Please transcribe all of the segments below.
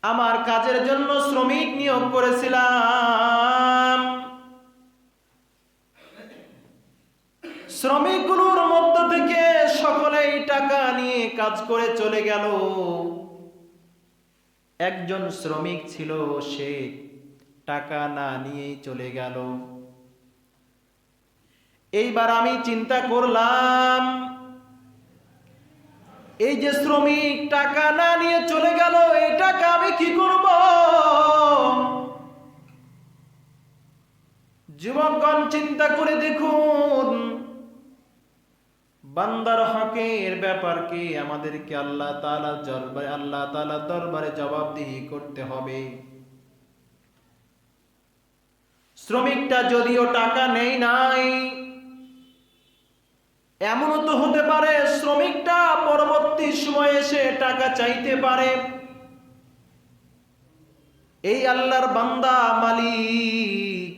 আমার কাজের জন্য শ্রমিক নিয়োগ করেছিলাম, শ্রমিকগুলোর মধ্য থেকে সকলেই টাকা নিয়ে কাজ করে চলে গেল। একজন শ্রমিক ছিল, সে টাকা না নিয়েই চলে গেল। এইবার আমি চিন্তা করলাম, এই যে শ্রমিক টাকা না নিয়ে চলে গেল, এই টাকা আমি কি করব? যুবকগণ চিন্তা করে দেখুন, বান্দার হকের ব্যাপার কি আমাদেরকে আল্লাহ তাআলার দরবারে জবাবদিহি করতে হবে। শ্রমিকটা যদিও টাকা নেই নাই, এমনও তো হতে পারে শ্রমিকটা পরবর্তী সময়ে এসে টাকা চাইতে পারে। এই আল্লাহর বান্দা মালিক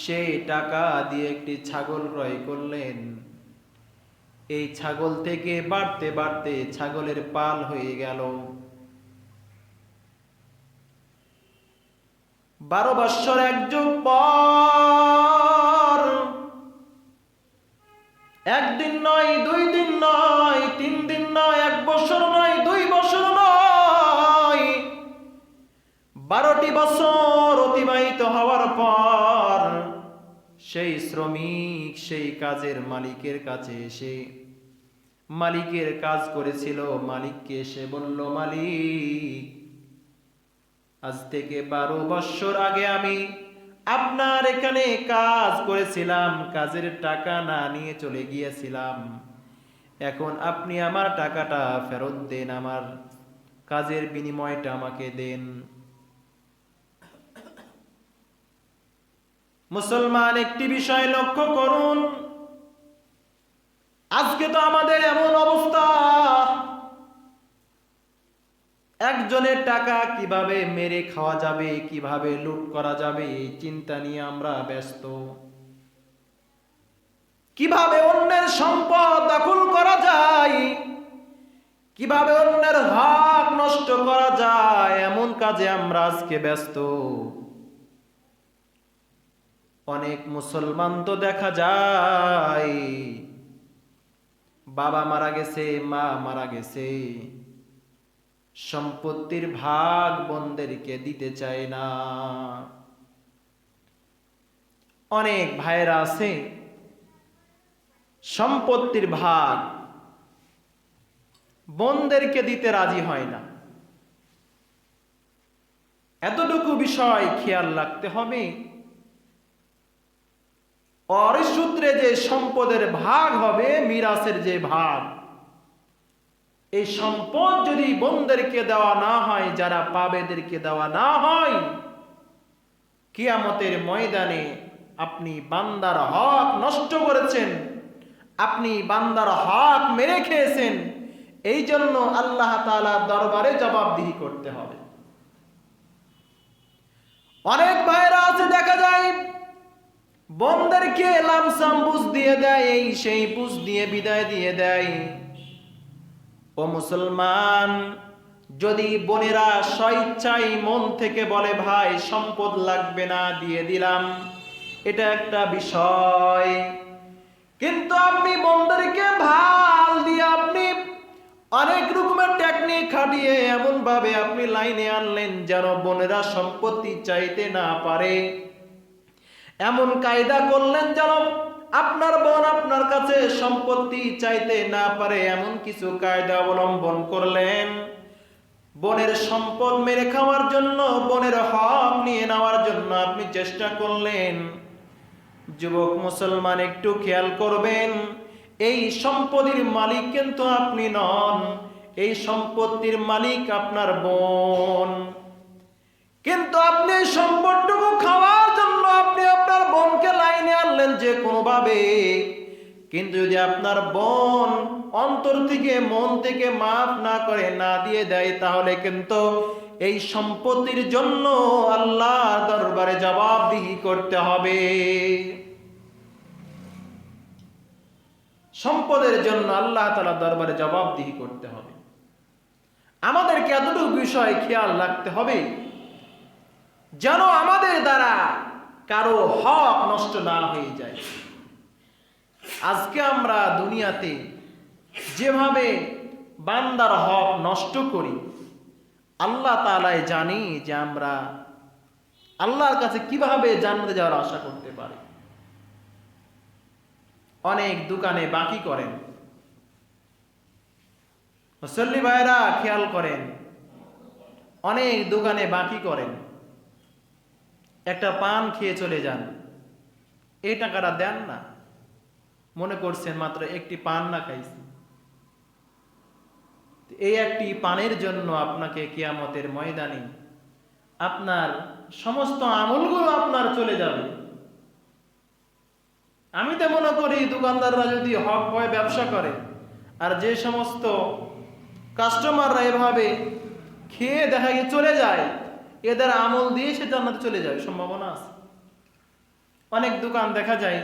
সে টাকা দিয়ে একটি ছাগল ক্রয় করলেন। এই ছাগল থেকে বাড়তে বাড়তে ছাগলের পাল হয়ে গেল। 12 বৎসর এক যুগ পর, একদিন নয়, 2 দিন নয়, 3 দিন নয়, 1 বছর নয়, 2 বছর নয়, 12টি বছর অতিবাহিত হওয়ার পর সেই শ্রমিক সেই কাজের মালিকের কাছে এসে, মালিকের কাজ করেছিল, মালিককে এসে বলল, মালিক, আজ থেকে 12 বছর আগে আমি আপনার এখানে কাজ করেছিলাম, কাজের টাকা না নিয়ে চলে গিয়েছিলাম। এখন আপনি আমার টাকাটা ফেরত দেন, আমার কাজের বিনিময়টা আমাকে দেন। মুসলমান, একটি বিষয় লক্ষ্য করুন, আজকে তো আমাদের এমন অবস্থা, একজনের টাকা কিভাবে মেরে খাওয়া যাবে, কিভাবে লুট করা যাবে, এই চিন্তা নিয়ে আমরা ব্যস্ত। কিভাবে অন্যের সম্পদ দখল করা যায়, কিভাবে অন্যের হক নষ্ট করা যায়, এমন কাজে আমরা আজকে ব্যস্ত। অনেক মুসলমান তো দেখা যায় বাবা মারা গেছে, মা মারা গেছে, সম্পত্তির ভাগ বোনদেরকে দিতে চায় না। অনেক ভাইরা আছে সম্পত্তির ভাগ বোনদেরকে দিতে রাজি হয় না। এতটুকু বিষয় খেয়াল রাখতে হবে, অরিসূত্রে যে সম্পদের ভাগ হবে, মিরাসের যে ভাগ, এই সম্পদ যদি বোনদেরকে দেওয়া না হয়, যারা পাবেদেরকে দেওয়া না হয়, কিয়ামতের ময়দানে আপনি বান্দার হক নষ্ট করেছেন, আপনি বান্দার হক মেরে খেয়েছেন, এই জন্য আল্লাহ তাআলার দরবারে জবাবদিহি করতে হবে। অনেক ভাইরা আছে দেখা যায় বোনদেরকে লামসাম বুঝ দিয়ে দেয়, এই সেই বুঝ দিয়ে বিদায় দিয়ে দেয়। ও মুসলমান, যদি বোনেরা স্বেচ্ছায় মন থেকে বলে ভাই সম্পদ লাগবে না, দিয়ে দিলাম, এটা একটা বিষয়। কিন্তু আপনি বোনদেরকে ভাল দিয়ে আপনি অনেক রকমের টেকনিক খাটিয়ে এমন ভাবে আপনি লাইনে আনলেন যেন বোনেরা সম্পত্তি চাইতে না পারে, এমন কায়দা করলেন যেন আপনার বোন আপনার কাছে সম্পত্তি চাইতে না পারে, এমন কিছু কায়দা অবলম্বন করলেন। বোনের সম্পদ মেরে খাওয়ার জন্য, বোনের হক নিয়ে নেওয়ার জন্য আপনি চেষ্টা করলেন। যুবক মুসলমান, একটু খেয়াল করবেন, এই সম্পত্তির মালিক কিন্তু আপনি নন, এই সম্পত্তির মালিক আপনার বোন। কিন্তু আপনি সম্পদটুকু খাওয়ার জন্য আপনি আপনার বোনকে লাইনে আনলেন যে কোনো ভাবে। কিন্তু যদি আপনার বোন অন্তর থেকে মন থেকে মাফ না করে, না দিয়ে দেয়, তাহলে কিন্তু এই সম্পত্তির জন্য আল্লাহর দরবারে জবাবদিহি করতে হবে। সম্পদের জন্য আল্লাহ তাআলার দরবারে জবাবদিহি করতে হবে। আমাদেরকে এতটুকু বিষয় খেয়াল রাখতে হবে যেন আমাদের দ্বারা কারো হক নষ্ট না হয়ে যায়। আজকে আমরা দুনিয়াতে যেভাবে বান্দার হক নষ্ট করি, আল্লাহ তাআলাই জানি যে আমরা আল্লাহর কাছে কিভাবে জান্নাতে যাওয়ার আশা করতে পারি। অনেক দোকানে বাকি করেন, মুসল্লি ভাইরা খেয়াল করেন, অনেক দোকানে বাকি করেন, একটা পান খেয়ে চলে যান, এই টাকাটা দেন না, মনে করছেন মাত্র একটি পান না খাইছি। এই একটি পানের জন্য আপনাকে কিয়ামতের ময়দানে আপনার সমস্ত আমলগুলো আপনার চলে যাবে। আমি তো মনে করি দোকানদাররা যদি হক ভয়ে ব্যবসা করে আর যে সমস্ত কাস্টমাররা এভাবে খেয়ে দেখা গিয়ে চলে যায়, এদের আমল দিয়ে সে জান্নাতে চলে যাবে, সম্ভাবনা আছে। অনেক দোকান দেখা যায়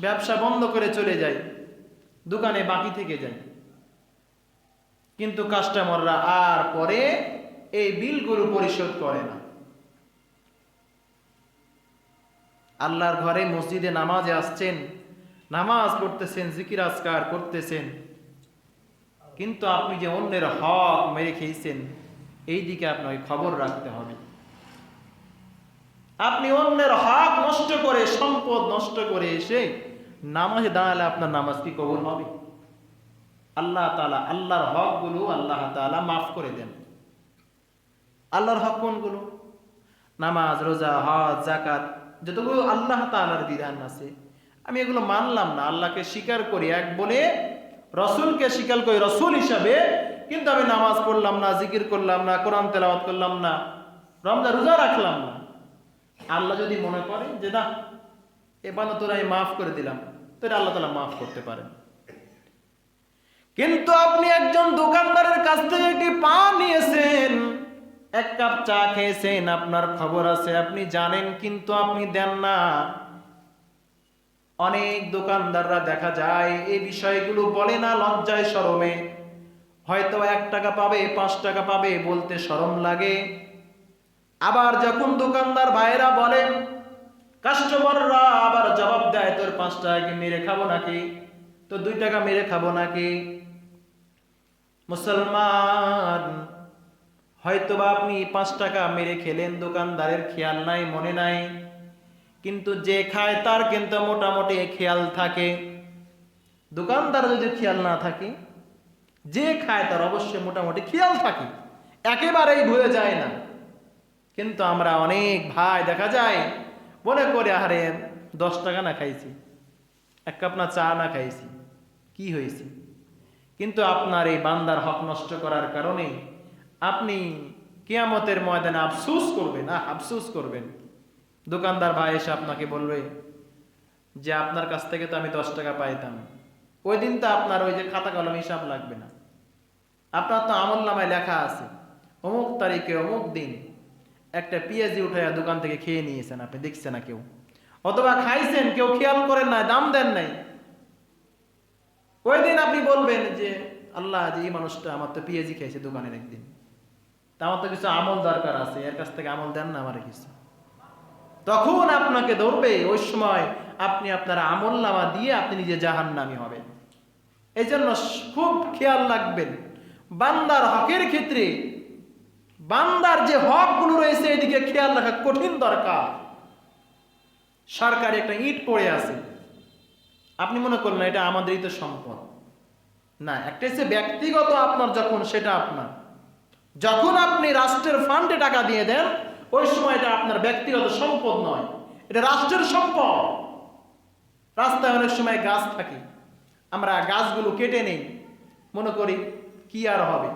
ব্যবসা বন্ধ করে চলে যায়, দোকানে বাকি থেকে যায়, কিন্তু কাস্টমাররা আর পরে এই বিলগুলো পরিশোধ করে না। আল্লাহর ঘরে মসজিদে নামাজে আসছেন, নামাজ পড়তেছেন, জিকির আজকার করতেছেন, কিন্তু আপনি যে অন্যের হক মেরে খেয়েছেন এই দিকে আপনাকে খবর রাখতে হবে। আপনি অন্যের হক নষ্ট করে, সম্পদ নষ্ট করে এসে নামাজে দাঁড়ালে আপনার নামাজ কি কবুল হবে? আল্লাহ তাআলা আল্লাহর হকগুলো আল্লাহ তাআলা মাফ করে দেন। আল্লাহর হক কোনগুলো? নামাজ, রোজা, হজ, যাকাত, যতগুলো আল্লাহ তাআলার বিধান আছে আমি এগুলো মানলাম না, আল্লাহকে স্বীকার করি এক বলে, রসুলকে স্বীকার করি রসুল হিসাবে, কিন্তু আমি নামাজ পড়লাম না, জিকির করলাম না, কোরআন তেলাওয়াত করলাম না, রমজান রোজা রাখলাম না। আল্লাহ যদি মনে করে যে না এবার তোরা আমি মাফ করে দিলাম, তো আল্লাহ তাআলা মাফ করতে পারেন। কিন্তু আপনি একজন দোকানদারের কাছ থেকে একটি পান নিয়েছেন, এক কাপ চা খেয়েছেন, আপনার খবর আছে, আপনি জানেন, কিন্তু আপনি দেন না। অনেক দোকানদাররা দেখা যায় এই বিষয়গুলো বলে না লজ্জায় শরমে, হয়তো 1 টাকা পাবে, 5 টাকা পাবে, বলতে শরম লাগে। আবার যখন দোকানদার ভাইরা বলেন, কাস্টমাররা আবার জবাব দেয়, তোর 5 টাকা কি মেরে খাবো নাকি, তো 2 টাকা মেরে খাবো নাকি? মুসলমান, হয়তোবা আপনি 5 টাকা মেরে খেলেন, দোকানদারের খেয়াল নাই, মনে নাই, কিন্তু যে খায় তার কিন্তু মোটামুটি খেয়াল থাকে। দোকানদার যদি খেয়াল না থাকে, যে খায় তার অবশ্যই মোটামুটি খেয়াল থাকে, একেবারেই ভুলে যায় না। কিন্তু আমরা অনেক ভাই দেখা যায় মনে করে আরে 10 টাকা না খাইছি, 1 কাপ না চা না খাইছি, কি হয়েছে? কিন্তু আপনার এই বান্দার হক নষ্ট করার কারণে আপনি কিয়ামতের ময়দানে আফসোস করবেন, আফসোস করবেন। দোকানদার ভাই এসে আপনাকে বলবে যে আপনার কাছ থেকে তো আমি 10 টাকা পাইতাম, ওই দিন তো আপনার ওই যে খাতা কলম হিসাব লাগবে না, আপনার তো আমলনামায় লেখা আছে অমুক তারিখে অমুক দিন একটা পেঁয়াজি উঠাইয়া দোকান থেকে খেয়ে নিয়েছেন, আপনি দেখছেন না কেউ, অথবা খাইছেন কেউ খেয়াল করেন না, দাম দেন নাই। ওই দিন আপনি বলবেন যে আল্লাহ, যে এই মানুষটা আমার তো পেঁয়াজি খেয়েছে দোকানের একদিন, তা আমার তো কিছু আমল দরকার আছে, এর কাছ থেকে আমল দেন না আমার কিছু। তখন আপনাকে ধরবে, ওই সময় আপনি আপনার আমলনামা দিয়ে আপনি নিজে জাহান্নামী হবেন। এই জন্য খুব খেয়াল রাখবেন বান্দার হকের ক্ষেত্রে, বান্দার যে হকগুলো রয়েছে এদিকে খেয়াল রাখা কঠিন দরকার। সরকারি একটা ইট পড়ে আছে, আপনি মনে করলেন এটা আমাদেরই তো সম্পদ, না, একটা হচ্ছে ব্যক্তিগত আপনার, যখন সেটা আপনার, যখন আপনি রাষ্ট্রের ফান্ডে টাকা দিয়ে দেন ওই সময় এটা আপনার ব্যক্তিগত সম্পদ নয়, এটা রাষ্ট্রের সম্পদ। রাস্তায় অনেক সময় গাছ থাকে, আমরা গাছগুলো কেটে নেই, মনে করি কি আর হবে,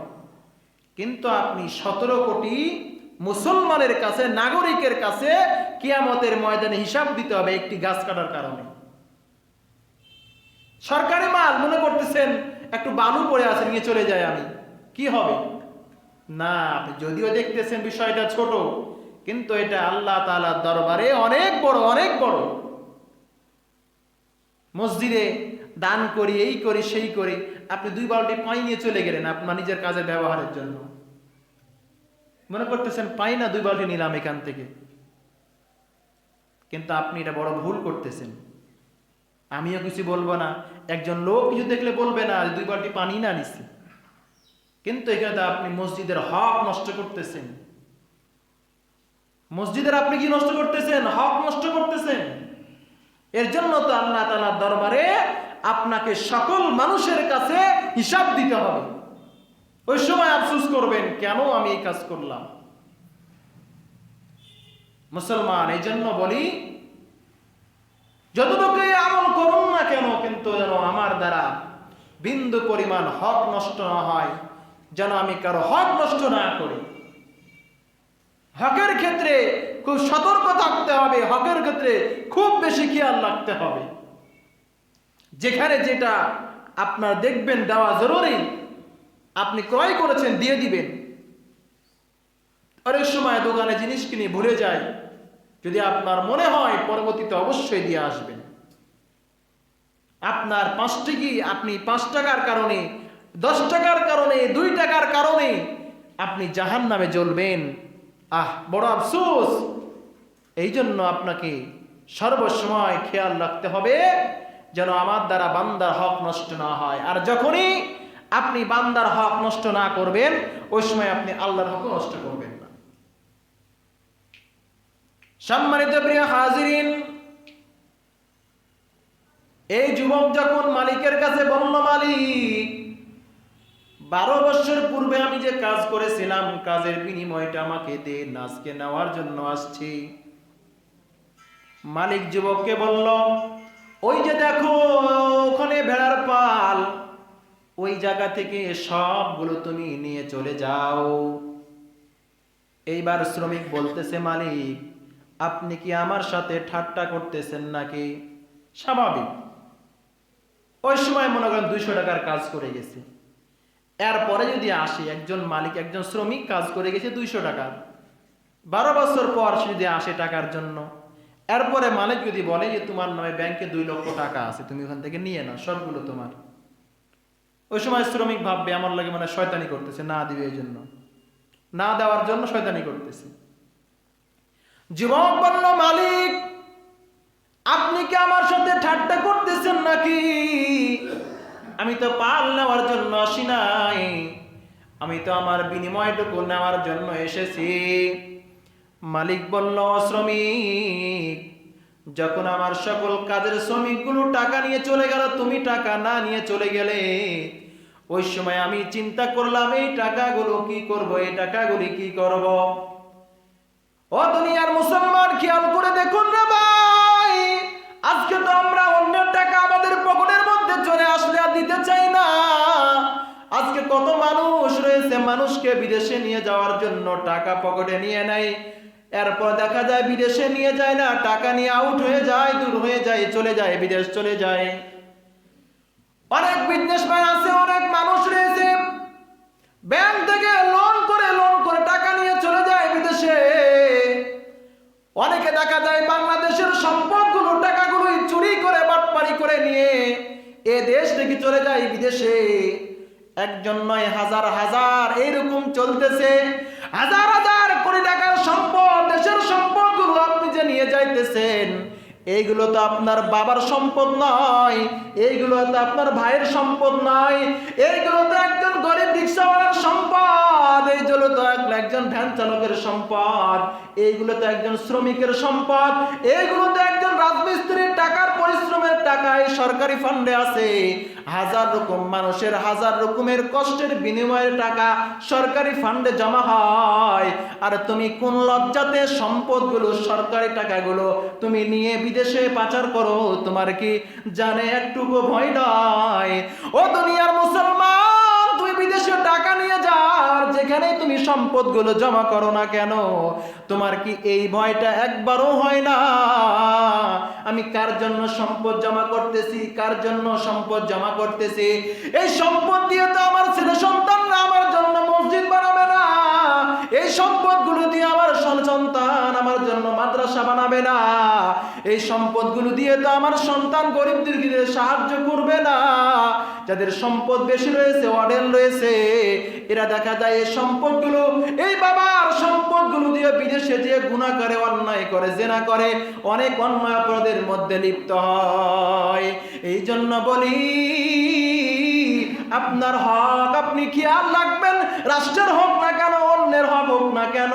কিন্তু আপনি 17 কোটি মুসলমানের কাছে, নাগরিকের কাছে কিয়ামতের ময়দানে হিসাব দিতে হবে একটি গাছ কাটার কারণে। সরকারি মাল মনে করতেছেন একটু বালু পড়ে আছে, নিয়ে চলে যায়, আমি কি হবে? না, আপনি যদিও দেখতেছেন বিষয়টা ছোট, কিন্তু এটা আল্লাহ তাআলার দরবারে অনেক বড়, অনেক বড়। মসজিদে দান করি, এই করি সেই করি, আপনি 2 বালতি পানি নিয়ে চলে গেলেন আপনার নিজের কাজে ব্যবহারের জন্য, মনে করতেছেন পাই না 2 বালতি নিলাম এখান থেকে, কিন্তু আপনি এটা বড় ভুল করতেছেন। আমিও কিছু বলবো না, একজন লোক কিছু দেখলে বলবে না 2 বালতি পানি না নিছি, কিন্তু এখানে আপনি মসজিদের হক নষ্ট করতেছেন। মসজিদের আপনি কি নষ্ট করতেছেন? হক নষ্ট করতেছেন। এর জন্য তো আল্লাহ তাআলার দরবারে আপনাকে সকল মানুষের কাছে হিসাব দিতে হবে। ওই সময় আফসোস করবেন, কেন আমি এই কাজ করলাম। মুসলমান, এই জন্য বলি, যতটুকু আমল করুন না কেন, কিন্তু যেন আমার দ্বারা বিন্দু পরিমাণ হক নষ্ট না হয়, যেন আমি কারো হক নষ্ট না করি। হকের ক্ষেত্রে খুব সতর্ক থাকতে হবে, হকের ক্ষেত্রে খুব বেশি খেয়াল রাখতে হবে। যেখানে যেটা আপনার দেখবেন দেওয়া জরুরি, আপনি ক্রয় করেছেন দিয়ে দিবেন। অনেক সময় দোকানে জিনিস কিনে ভুলে যায়, যদি আপনার মনে হয় পরবর্তীতে অবশ্যই দিয়ে আসবেন। আপনার 5 টাকা, আপনি 5 টাকার কারণে, 10 টাকার কারণে, 2 টাকার কারণে আপনি জাহান্নামে জ্বলবেন। বড় আফসোস। এই জন্য আপনাকে সর্বসময় খেয়াল রাখতে হবে যেন আমার দ্বারা বান্দার হক নষ্ট না হয়। আর যখনই আপনি বান্দার হক নষ্ট না করবেন, ওই সময় আপনি আল্লাহর হক নষ্ট করবেন না। সম্মানিত প্রিয় হাজিরিন, এই যুবক যখন মালিকের কাছে বলল, মালিক 12 বছর পূর্বে আমি যে কাজ করেছিলাম, কাজের বিনিময়টা আমাকে দেন, আজকে নেওয়ার জন্য আসছি। মালিক যুবককে বলল, ওই যে দেখো ওখানে ভেড়ার পাল, ওই জায়গা থেকে সবগুলো তুমি নিয়ে চলে যাও। এইবার শ্রমিক বলতেছে, মালিক আপনি কি আমার সাথে ঠাট্টা করতেছেন নাকি? স্বাভাবিক, ওই সময় মনে করেন 200 টাকার কাজ করে গেছে। এরপরে যদি আসে একজন মালিক, একজন শ্রমিক কাজ করে গেছে 200 টাকা, 12 বছর পর সে যদি আসে টাকার জন্য, এরপরে মালিক যদি বলে যে তোমার নামে ব্যাংকে 2 লক্ষ টাকা আছে, তুমি ওখান থেকে নিয়ে নাও, সবগুলো তোমার। ওই সময় শ্রমিক ভাববে আমার লাগে মানে শয়তানি করতেছে, না দিবে, এই জন্য না দেওয়ার জন্য শয়তানি করতেছে। যুবক বলল, মালিক আপনি কি আমার সাথে ঠাট্টা করতেছেন নাকি? আমি তো পাল নেওয়ার জন্য আসি নাই, আমি তো আমার বিনিময়টুকু নেওয়ার জন্য এসেছি। মালিক বলল, শ্রমিক যখন আমার সকল কাজের শ্রমিকগুলো টাকা নিয়ে চলে গেল, তুমি টাকা না নিয়ে চলে গেলে, ওই সময় আমি চিন্তা করলাম এই টাকাগুলো কি করব, এই টাকাগুলি কি করব। ও দুনিয়ার মুসলমান, খেয়াল করে দেখুন রে ভাই, আজকে তো আমরা অন্যের টাকা আমাদের পকেটের মধ্যে চলে আসলে আর দিতে চাই না। আজকে কত মানুষ রয়েছে, মানুষকে বিদেশে নিয়ে যাওয়ার জন্য টাকা পকেটে নিয়ে নেয়, এরপর দেখা যায় বিদেশে নিয়ে যায় না, টাকা নিয়ে আউট হয়ে যায়, দূর হয়ে যায়, চলে যায়, বিদেশ চলে যায়। অনেক বিজনেসম্যান আছে, অনেক মানুষ রয়েছে, ব্যাংক থেকে লোন করে টাকা নিয়ে চলে যায় বিদেশে। অনেকে দেখা যায় বাংলাদেশের সম্পদগুলো, টাকাগুলোই চুরি করে, বাটপারি করে নিয়ে এ দেশ থেকে চলে যায় বিদেশে। একজন নয়, হাজার হাজার এরকম চলতেছে। হাজার হাজার কোটি টাকার সম্পদ, দেশের সম্পদগুলো আপনি যে নিয়ে যাইতেছেন, এইগুলো তো আপনার বাবার সম্পদ নয়, এইগুলো তো আপনার ভাইয়ের সম্পদ নয়, এইগুলো তো একজন গরিব রিক্সাওয়ালার সম্পদ, এইগুলো তো একজন ভ্যান চালকের সম্পদ, এইগুলো তো একজন শ্রমিকের সম্পদ, এইগুলো তো একজন রাজমিস্ত্রির টাকার পরিশ্রমের টাকায় সরকারি ফান্ডে আছে। হাজার রকম মানুষের হাজার রকমের কষ্টের বিনিময়ের টাকা সরকারি ফান্ডে জমা হয়। আর তুমি কোন লজ্জাতে সম্পদগুলো, সরকারি টাকাগুলো তুমি নিয়ে বিদেশে পাচার করো? তোমার কি জানে একটুকু ভয় নয়? ও দুনিয়ার মুসলমান, তুমি বিদেশে টাকা নিয়ে যাও, যেখানে তুমি সম্পদগুলো জমা করো না কেন, তোমার কি এই ভয়টা একবারও হয় না আমি কার জন্য সম্পদ জমা করতেছি, কার জন্য সম্পদ জমা করতেছি? এই সম্পদ দিয়ে তো আমার ছেলে সন্তানরা আমার জন্য মসজিদ বানাবে না, এই সম্পদগুলো দিয়ে আমার সন্তান আমার জন্য মাদ্রাসা বানাবে না, এই সম্পদগুলো দিয়ে তো আমার সন্তান গরিবদেরকে সাহায্য করবে না। যাদের সম্পদ বেশি রয়েছে, অডেল রয়েছে, এরা দেখা যায় এই সম্পদগুলো, এই বাবার সম্পদগুলো দিয়ে বিদেশে যে গুনাহ করে, অন্যায় করে, জেনা করে, অনেক অন্যায় অপরাধের মধ্যে লিপ্ত হয়। এই জন্য বলি, আপনার হক আপনি খেয়াল রাখবেন। রাষ্ট্রের হোক না কেন, অন্যের হক হোক না কেন,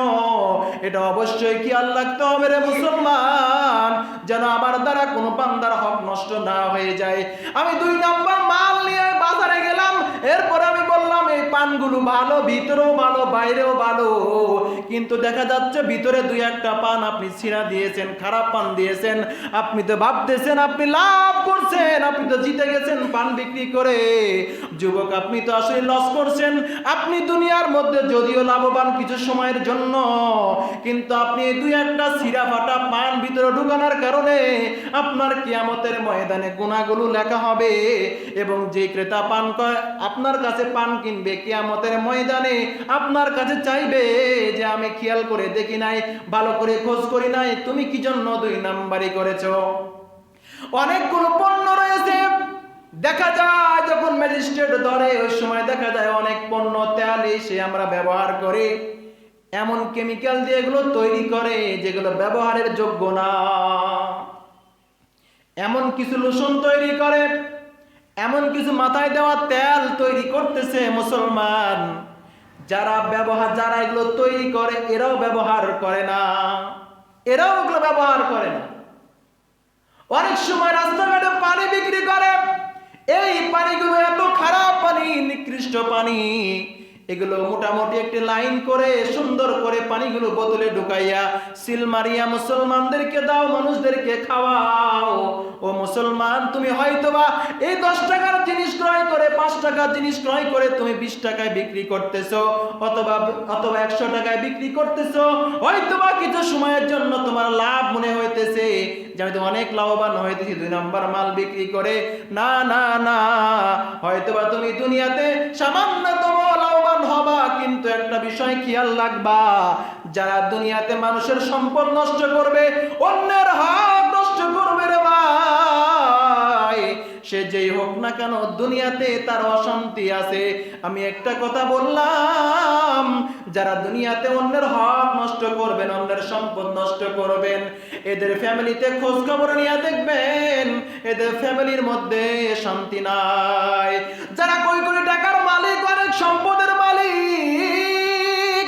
এটা অবশ্যই খেয়াল রাখতে হবে রে মুসলমান, যেন আমার দ্বারা কোনো বান্দার হক নষ্ট না হয়ে যায়। আমি 2 নম্বর মাল নিয়ে বাজারে গেলাম, এরপর আমি বললাম এই পানগুলো ভালো, ভিতরেও ভালো, বাইরেও ভালো, কিন্তু দেখা যাচ্ছে ভিতরে 2-1টা পান আপনি ছিঁড়া দিয়েছেন, খারাপ পান দিয়েছেন। আপনি তো ভাবতেছেন আপনি লাভ করছেন, আপনি তো জিতে গেছেন পান বিক্রি করে। যুবক, আপনি তো আসলে লস করছেন। আপনি দুনিয়ার মধ্যে যদিও লাভবান কিছু সময়ের জন্য, কিন্তু আপনি 2-1টা ছিঁড়া ফাটা পান ভিতরে ঢুকানোর কারণে আপনার কিয়ামতের ময়দানে গুনাহগুলো লেখা হবে, এবং যে ক্রেতা পান আপনার কাছে পান কিনবে, কিয়ামতের ময়দানে আপনার কাছে চাইবে যে আমি খেয়াল করে দেখি নাই, ভালো করে খোঁজ করি নাই, তুমি কি জন্য 2 নাম্বারই করেছো। অনেকগুলো পণ্য রয়েছে, দেখা যায় যখন ম্যাজিস্ট্রেট ধরে ওই সময় দেখা যায় অনেক পণ্য তেল এসে আমরা ব্যবহার করি, এমন কেমিক্যাল দিয়ে এগুলো তৈরি করে যেগুলো ব্যবহারের যোগ্য না। এমন কিছু লোশন তৈরি করে, এমন কিছু মাথায় দেওয়া তেল তৈরি করতেছে মুসলমান, যারা এগুলো তৈরি করে এরাও ব্যবহার করে না, এরাও এগুলো ব্যবহার করে না। অনেক সময় রাস্তাঘাটে পানি বিক্রি করে, এই পানিগুলো এত খারাপ পানি, নিকৃষ্ট পানি, এগুলো মোটামুটি একটি লাইন করে সুন্দর করে পানিগুলো বোতলে ঢুকাইয়া সিল মারিয়া মুসলমানদেরকে দাও, মানুষদেরকে খাওয়াও। ও মুসলমান, তুমি হয়তোবা এই 10 টাকার জিনিস ক্রয় করে, 5 টাকার জিনিস ক্রয় করে তুমি 20 টাকায় বিক্রি করতেছো, অথবা 100 টাকায় বিক্রি করতেছো। হয়তোবা কিছু সময়ের জন্য তোমার লাভ মনে হইতেছে যে আমি তো অনেক লাভবান হইতেছি 2 নাম্বার মাল বিক্রি করে। না না না, হয়তোবা তুমি দুনিয়াতে সামান্যতম লাভবান হবা, কিন্তু একটা বিষয় খেয়াল রাখবা, যারা দুনিয়াতে মানুষের সম্পদ নষ্ট করবে, অন্যের হক নষ্ট করবে রে ভাই, সে যেই হোক না কেন দুনিয়াতে তার অশান্তি আছে। আমি একটা কথা বললাম, যারা দুনিয়াতে অন্যের হক নষ্ট করবেন, অন্যের সম্পদ নষ্ট করবেন, এদের ফ্যামিলিতে খোঁজ খবর নিয়ে দেখবেন এদের ফ্যামিলির মধ্যে শান্তি নাই। যারা কোটি টাকার মালিক, অনেক সম্পদের মালিক,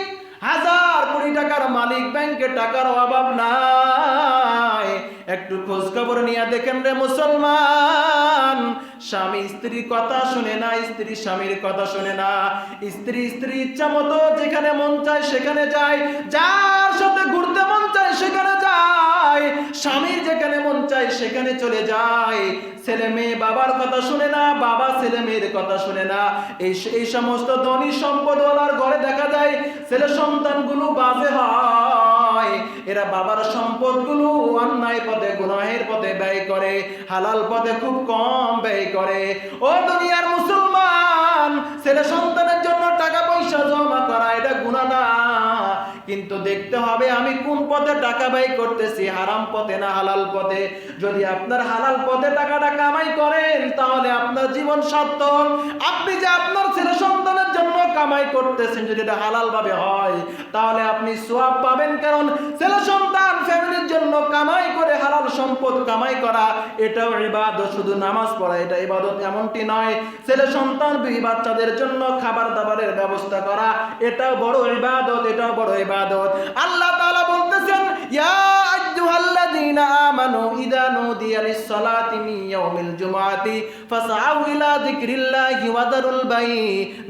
1000 কোটি টাকার মালিক, ব্যাংকে টাকার অভাব নাই, একটু খোঁজ খবর নিয়ে দেখেন রে মুসলমান, স্বামী স্ত্রীর কথা শুনে না, স্ত্রী স্বামীর কথা শুনে না, স্ত্রী ইচ্ছা মতো যেখানে মন চায় সেখানে যায়, যার সাথে ঘুরতে মন চায় সেখানে যায়, স্বামীর যেখানে মন চায় সেখানে চলে যায়, ছেলে মেয়ে বাবার কথা শুনে না, বাবা ছেলে মেয়ের কথা শুনে না। এই সমস্ত ধনী সম্পদওয়ালার ঘরে দেখা যায় ছেলে সন্তানগুলো বাজে হয়, এরা বাবার সম্পদগুলো অন্যায় পথে, গুনাহের পথে ব্যয় করে, হালাল পথে খুব কম ব্যয় করে। ও দুনিয়ার মুসলমান, ছেলে সন্তানের জন্য টাকা পয়সা জমা করা এটা গুনাহ না, কিন্তু দেখতে হবে আমি কোন পথে টাকা ব্যয় করতেছি, হারাম পথে না হালাল পথে। যদি আপনার হালাল পথে টাকাটা কামাই করেন তাহলে আপনার জীবন সার্থক। আপনি যে আপনার ছেলে সন্তানের জন্য কামাই করতেছেন, যদি এটা হালাল ভাবে হয় তাহলে আপনি সওয়াব পাবেন, কারণ ছেলে সন্তান ফ্যামিলির জন্য কামাই করে হালাল সম্পদ কামাই করা এটাও ইবাদত। শুধু নামাজ পড়া এটা ইবাদত এমনটি নয়, ছেলে সন্তান বিবি বাচ্চাদের জন্য খাবার দাবারের ব্যবস্থা করা এটাও বড় ইবাদত, এটাও বড় ইবাদত। আল্লাহ তাআলা বলতেছেন, ইয়া আইয়ুহাল্লাযীনা আমানু ইযা নুদিয়া লিস-সালাতি মিন ইয়াউমিল জুমআতি ফাসআউ ইলা যিকরিল্লাহি ওয়া দারুল বাই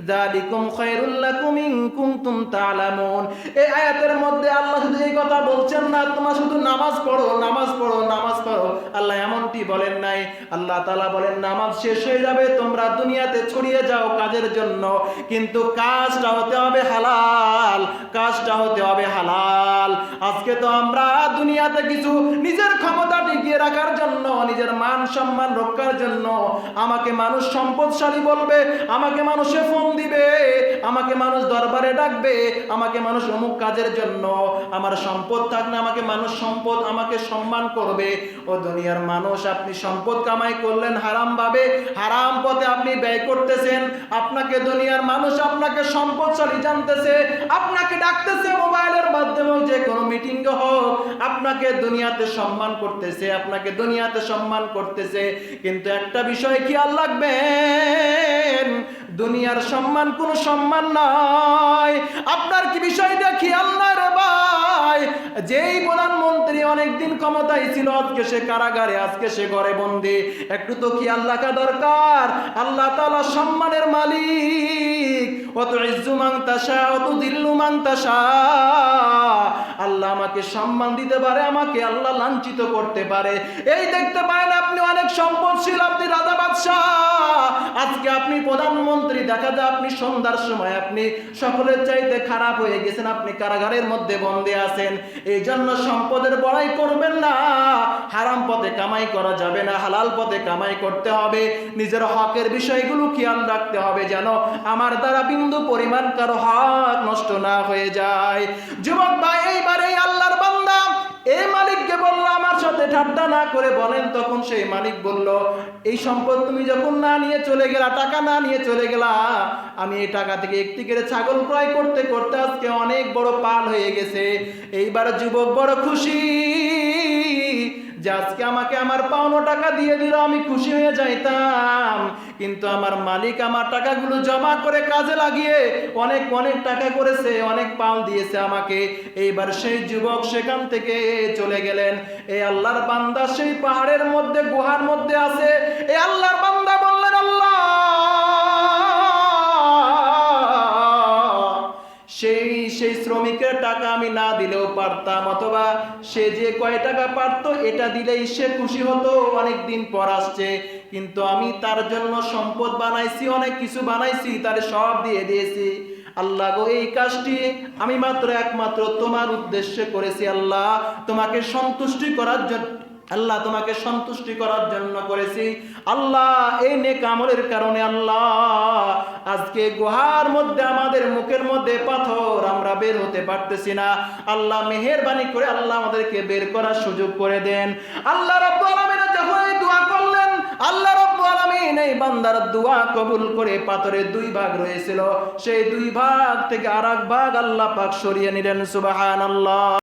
যালিকুম খায়রুল লাকুম ইন কুনতুম তা'লামুন। এই আয়াতের মধ্যে আল্লাহ শুধু এই কথা বলছেন না, তোমরা শুধু নামাজ পড়ো, নামাজ পড়ো, নামাজ পড়ো, আল্লাহ এমনটি বলেন নাই। আল্লাহ তাআলা বলেন নামাজ শেষ হয়ে যাবে, তোমরা দুনিয়াতে ছড়িয়ে যাও কাজের জন্য, কিন্তু কাজটা হতে হবে হালাল, কাজটা হতে হবে হালাল। আজকে তো আমরা দুনিয়াতে কিছু নিজের ক্ষমতা টিকিয়ে রাখার জন্য, নিজের মান সম্মান রক্ষার জন্য আমাকে মানুষ সম্পদশালী বলবে, আমাকে মানুষে ফোন দিবে, আমাকে মানুষ দরবারে ডাকবে, আমাকে মানুষ অমুক কাজের জন্য, আমার সম্পদ থাকলে আমাকে মানুষ আমাকে সম্মান করবে। ও দুনিয়ার মানুষ, আপনি সম্পদ কামাই করলেন হারাম ভাবে, হারাম পথে আপনি ব্যয় করতেছেন। আপনাকে দুনিয়ার মানুষ আপনাকে সম্পদশালী জানতেছে, আপনাকে ডাকতেছে মোবাইলের মাধ্যমে, যে কোনো মিটিং হোক, আপনাকে দুনিয়াতে সম্মান করতেছে, আপনাকে দুনিয়াতে সম্মান করতেছে। কিন্তু একটা বিষয় খেয়াল রাখবেন, দুনিয়ার সম্মান কোনো সম্মান নয়। আপনার কি বিষয়টা খেয়াল না রে ভাই? যেই প্রধানমন্ত্রী অনেকদিন ক্ষমতায় ছিল, আজকে সে কারাগারে, আজকে সে ঘরে বন্দী। একটু তো খেয়াল রাখা দরকার। আল্লাহ তাআলা সম্মানের মালিক। অত ইজ্জু মান তাশা, অত দিল্লু মান তাশা। আল্লাহ আমাকে সম্মান দিতে পারে, আমাকে আল্লাহ লাঞ্ছিত করতে পারে। এই দেখতে পারেন আপনি অনেক সম্পদশীল, আপনি রাজা বাদশাহ, আজকে আপনি প্রধানমন্ত্রী, দেখা যায় আপনি সন্ধ্যার সময় আপনি সকলের চাইতে খারাপ হয়ে গেছেন, আপনি কারাগারের মধ্যে বন্দী আছেন। এই জন্য সম্পদের বড়াই করবেন না, হারাম পথে কামাই করা যাবে না, হালাল পথে কামাই করতে হবে। নিজের হকের বিষয়গুলো খেয়াল রাখতে হবে, যেন আমার দ্বারা বিন্দু পরিমাণ কারো হক নষ্ট না হয়ে যায়। যুবক ভাই, এইবারে আল্লাহর বান্দা এই মালিককে বলল, আমার সাথে ঠাট্টা না করে বলেন। তখন সেই মালিক বলল, এই সম্পদ তুমি যখন না নিয়ে চলে গেলা, টাকা না নিয়ে চলে গেলা, আমি এই টাকা থেকে একটি করে ছাগল ক্রয় করতে করতে আজকে অনেক বড় পাল হয়ে গেছে। এইবার যুবক বড় খুশি যে আজকে আমাকে আমার পাওনা টাকা দিয়ে দিল, আমি খুশি হয়ে যাইতাম। কিন্তু আমার মালিক আমার টাকাগুলো জমা করে কাজে লাগিয়ে অনেক অনেক টাকা করেছে, অনেক পাল দিয়েছে আমাকে। এইবার সেই যুবক সেখান থেকে চলে গেলেন। এই আল্লাহর বান্দা সেই পাহাড়ের মধ্যে, গুহার মধ্যে আছে। এই আল্লাহর বান্দা বললেন, আল্লাহ, সেই শ্রমিকের টাকা আমি না দিলেও পারতাম, অথবা সে যে কয় টাকা পারতো এটা দিলেই সে খুশি হতো, অনেক দিন পর আসছে। কিন্তু আমি তার জন্য সম্পদ বানাইছি, অনেক কিছু বানাইছি, তার সব দিয়ে দিয়েছি। আল্লাহ গো, এই কাজটি আমি একমাত্র তোমার উদ্দেশ্যে করেছি। আল্লাহ, তোমাকে সন্তুষ্টি করার জন্য, আল্লাহ তোমাকে সন্তুষ্টি করার জন্য করেছি। আল্লাহ, এই নেক আমলের কারণে আল্লাহ আজকে গুহার মধ্যে আমাদের মুখের মধ্যে পাথর, আমরা বের হতে পারতেছি না। আল্লাহ মেহেরবানি করে আল্লাহ আমাদেরকে বের করার সুযোগ করে দেন। আল্লাহ রাব্বুল আলামিন যখন এই দোয়া করলেন, আল্লাহ রাব্বুল আলামিন এই বান্দার দোয়া কবুল করে পাথরের দুই ভাগ রয়েছিল, সেই দুই ভাগ থেকে আরেক ভাগ আল্লাহ পাক সরিয়ে নিলেন। সুবহানাল্লাহ।